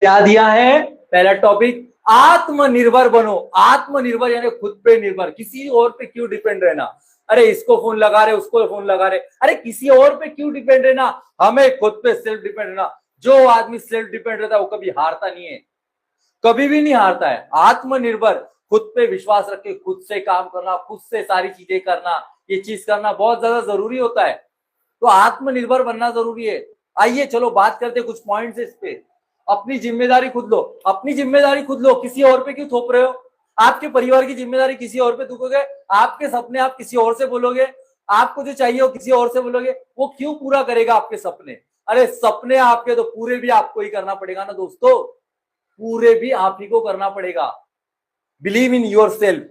क्या दिया है? पहला टॉपिक, आत्मनिर्भर बनो। आत्मनिर्भर यानी खुद पे निर्भर, किसी और पे क्यों डिपेंड रहना। अरे इसको फोन लगा रहे, उसको फोन लगा रहे, अरे किसी और पे क्यों डिपेंड रहना, हमें खुद पे सेल्फ डिपेंड रहना। जो आदमी सेल्फ डिपेंड रहता है वो कभी हारता नहीं है, कभी भी नहीं हारता है। आत्मनिर्भर, खुद पे विश्वास रख के खुद से काम करना, खुद से सारी चीजें करना, ये चीज करना बहुत ज्यादा जरूरी होता है। तो आत्मनिर्भर बनना जरूरी है। आइए चलो बात करते हैं कुछ पॉइंट्स इस पे। अपनी जिम्मेदारी खुद लो, अपनी जिम्मेदारी खुद लो, किसी और पे क्यों थोप रहे हो। आपके परिवार की जिम्मेदारी किसी और पे थोपोगे, आपके सपने आप किसी और से बोलोगे, आपको जो चाहिए वो किसी और से बोलोगे, वो क्यों पूरा करेगा आपके सपने। अरे सपने आपके तो पूरे भी आपको ही करना पड़ेगा ना दोस्तों, पूरे भी आप ही को करना पड़ेगा। बिलीव इन योर सेल्फ,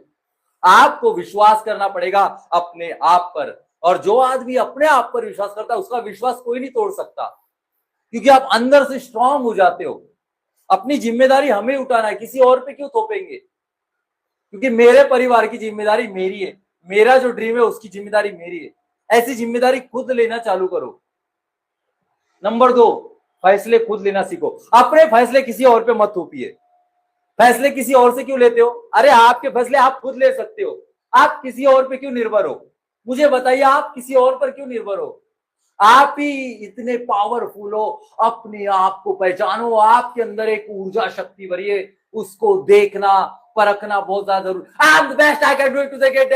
आपको विश्वास करना पड़ेगा अपने आप पर। और जो आदमी अपने आप पर विश्वास करता है उसका विश्वास कोई नहीं तोड़ सकता, क्योंकि आप अंदर से स्ट्रांग हो जाते हो। अपनी जिम्मेदारी हमें उठाना है, किसी और पे क्यों थोपेंगे। क्योंकि मेरे परिवार की जिम्मेदारी मेरी है, मेरा जो ड्रीम है उसकी जिम्मेदारी मेरी है। ऐसी जिम्मेदारी खुद लेना चालू करो। नंबर 2, फैसले खुद लेना सीखो। अपने फैसले किसी और पे मत थोपिए। फैसले किसी और से क्यों लेते हो। अरे आपके फैसले आप खुद ले सकते हो, आप किसी और पे क्यों निर्भर हो। मुझे बताइए, आप किसी और पर क्यों निर्भर हो। आप ही इतने पावरफुल हो, अपने आप को पहचानो। आपके अंदर एक ऊर्जा शक्ति भरी है, उसको देखना परखना बहुत ज्यादा जरूरी। I am the best, I can do it to get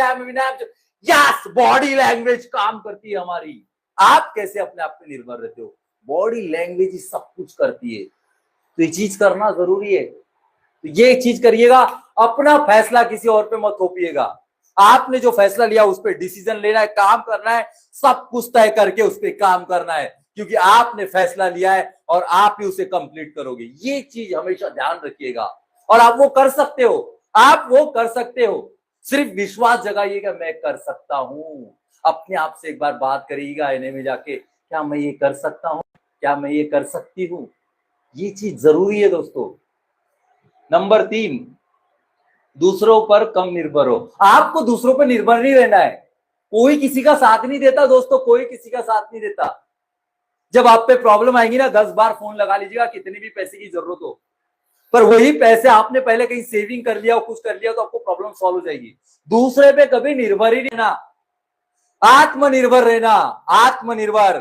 yes, body language काम करती है हमारी। आप कैसे अपने आप पे निर्भर रहते हो, बॉडी लैंग्वेज ही सब कुछ करती है। तो ये चीज करना जरूरी है, तो ये चीज करिएगा। अपना फैसला किसी और पे मत थोपिएगा। आपने जो फैसला लिया उस पर डिसीजन लेना है, काम करना है, सब कुछ तय करके उस पर काम करना है, क्योंकि आपने फैसला लिया है और आप ही उसे कंप्लीट करोगे। ये चीज हमेशा ध्यान रखिएगा। और आप वो कर सकते हो, आप वो कर सकते हो। सिर्फ विश्वास जगाइएगा, मैं कर सकता हूं। अपने आप से एक बार बात करिएगा आईने में जाके, क्या मैं ये कर सकता हूं, क्या मैं ये कर सकती हूं। ये चीज जरूरी है दोस्तों। नंबर 3, दूसरों पर कम निर्भर हो। आपको दूसरों पर निर्भर नहीं रहना है। कोई किसी का साथ नहीं देता दोस्तों, कोई किसी का साथ नहीं देता। जब आप पे प्रॉब्लम आएगी ना, 10 बार फोन लगा लीजिएगा, कितनी भी पैसे की जरूरत हो, पर वही पैसे आपने पहले कहीं सेविंग कर लिया हो, कुछ कर लिया, तो आपको प्रॉब्लम सॉल्व हो जाएगी। दूसरे पे कभी निर्भर ही नहीं रहना, आत्मनिर्भर रहना। आत्मनिर्भर,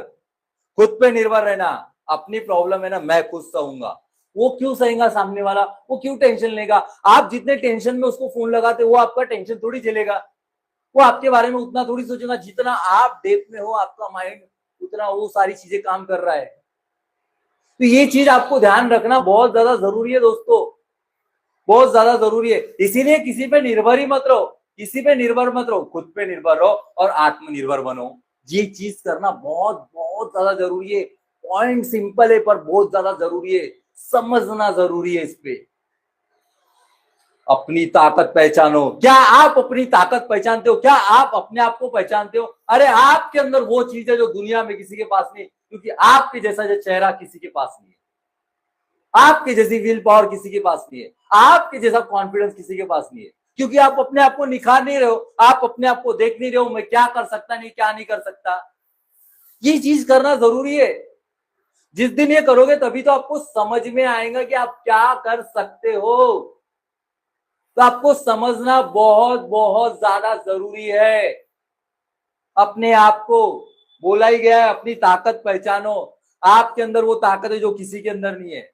खुद पे निर्भर रहना। अपनी प्रॉब्लम है ना, मैं खुद सहूंगा। वो क्यों सहेगा सामने वाला, वो क्यों टेंशन लेगा। आप जितने टेंशन में उसको फोन लगाते, वो आपका टेंशन थोड़ी झेलेगा। वो आपके बारे में उतना थोड़ी सोचेगा, जितना आप डेप्थ में हो आपका माइंड, उतना वो सारी चीजें काम कर रहा है। तो ये चीज आपको ध्यान रखना बहुत ज्यादा जरूरी है दोस्तों, बहुत ज्यादा जरूरी है। इसीलिए किसी पे निर्भर ही मत रहो, किसी पे निर्भर मत रहो, खुद पे निर्भर रहो और आत्मनिर्भर बनो। ये चीज करना बहुत बहुत ज्यादा जरूरी है। पॉइंट सिंपल है पर बहुत ज्यादा जरूरी है, समझना जरूरी है इस पे। अपनी ताकत पहचानो। क्या आप अपनी ताकत पहचानते हो, क्या आप अपने आप को पहचानते हो। अरे आपके अंदर वो चीज है जो दुनिया में किसी के पास नहीं, क्योंकि आपके जैसा जो चेहरा किसी के पास नहीं है, आपके जैसी विल पावर किसी के पास नहीं है, आपके जैसा कॉन्फिडेंस किसी के पास नहीं है, क्योंकि आप अपने आप को निखार नहीं रहे हो, आप अपने आप को देख नहीं रहे हो, मैं क्या कर सकता, नहीं क्या नहीं कर सकता। ये चीज करना जरूरी है। जिस दिन ये करोगे तभी तो आपको समझ में आएगा कि आप क्या कर सकते हो। तो आपको समझना बहुत बहुत ज्यादा जरूरी है। अपने आप को बोला ही गया है, अपनी ताकत पहचानो। आपके अंदर वो ताकत है जो किसी के अंदर नहीं है,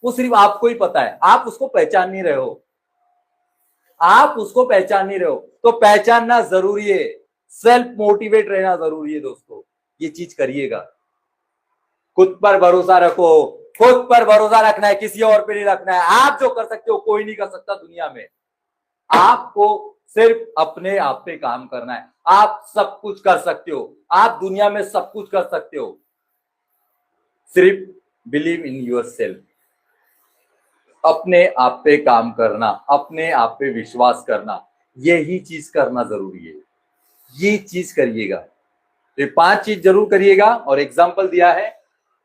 वो सिर्फ आपको ही पता है। आप उसको पहचान नहीं रहे हो, आप उसको पहचान नहीं रहे हो, तो पहचानना जरूरी है। सेल्फ मोटिवेट रहना जरूरी है दोस्तों, ये चीज करिएगा। खुद पर भरोसा रखो, खुद पर भरोसा रखना है, किसी और पे नहीं रखना है। आप जो कर सकते हो कोई नहीं कर सकता दुनिया में। आपको सिर्फ अपने आप पे काम करना है। आप सब कुछ कर सकते हो, आप दुनिया में सब कुछ कर सकते हो। सिर्फ बिलीव इन योर सेल्फ, अपने आप पे काम करना, अपने आप पे विश्वास करना, यही चीज करना जरूरी है। ये चीज करिएगा, ये 5 चीज जरूर करिएगा। और एग्जाम्पल दिया है,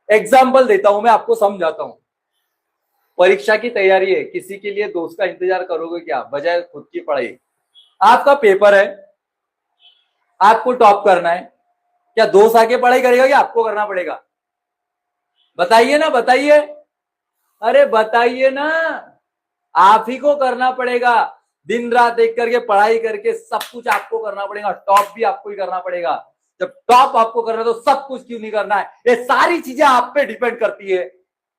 एग्जाम्पल देता हूं मैं आपको, समझाता हूं। परीक्षा की तैयारी है, किसी के लिए दोस्त का इंतजार करोगे क्या बजाय खुद की पढ़ाई। आपका पेपर है, आपको टॉप करना है, क्या दोस्त आके पढ़ाई करेगा, क्या आपको करना पड़ेगा। बताइए ना, बताइए। अरे बताइए ना, आप ही को करना पड़ेगा। दिन रात एक करके पढ़ाई करके सब कुछ आपको करना पड़ेगा, टॉप भी आपको ही करना पड़ेगा। जब टॉप आपको करना है तो सब कुछ क्यों नहीं करना है? ये सारी चीजें आप पे डिपेंड करती है,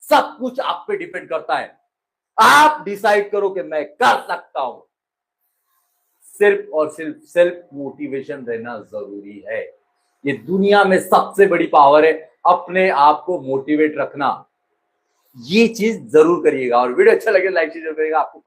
सब कुछ आप पे डिपेंड करता है। आप डिसाइड करो कि मैं कर सकता हूं। सिर्फ और सिर्फ सेल्फ मोटिवेशन रहना जरूरी है। ये दुनिया में सबसे बड़ी पावर है, अपने आप को मोटिवेट रखना। ये चीज जरूर करिएगा, और वीडियो अच्छा लगे लाइक शेयर करिएगा। आपको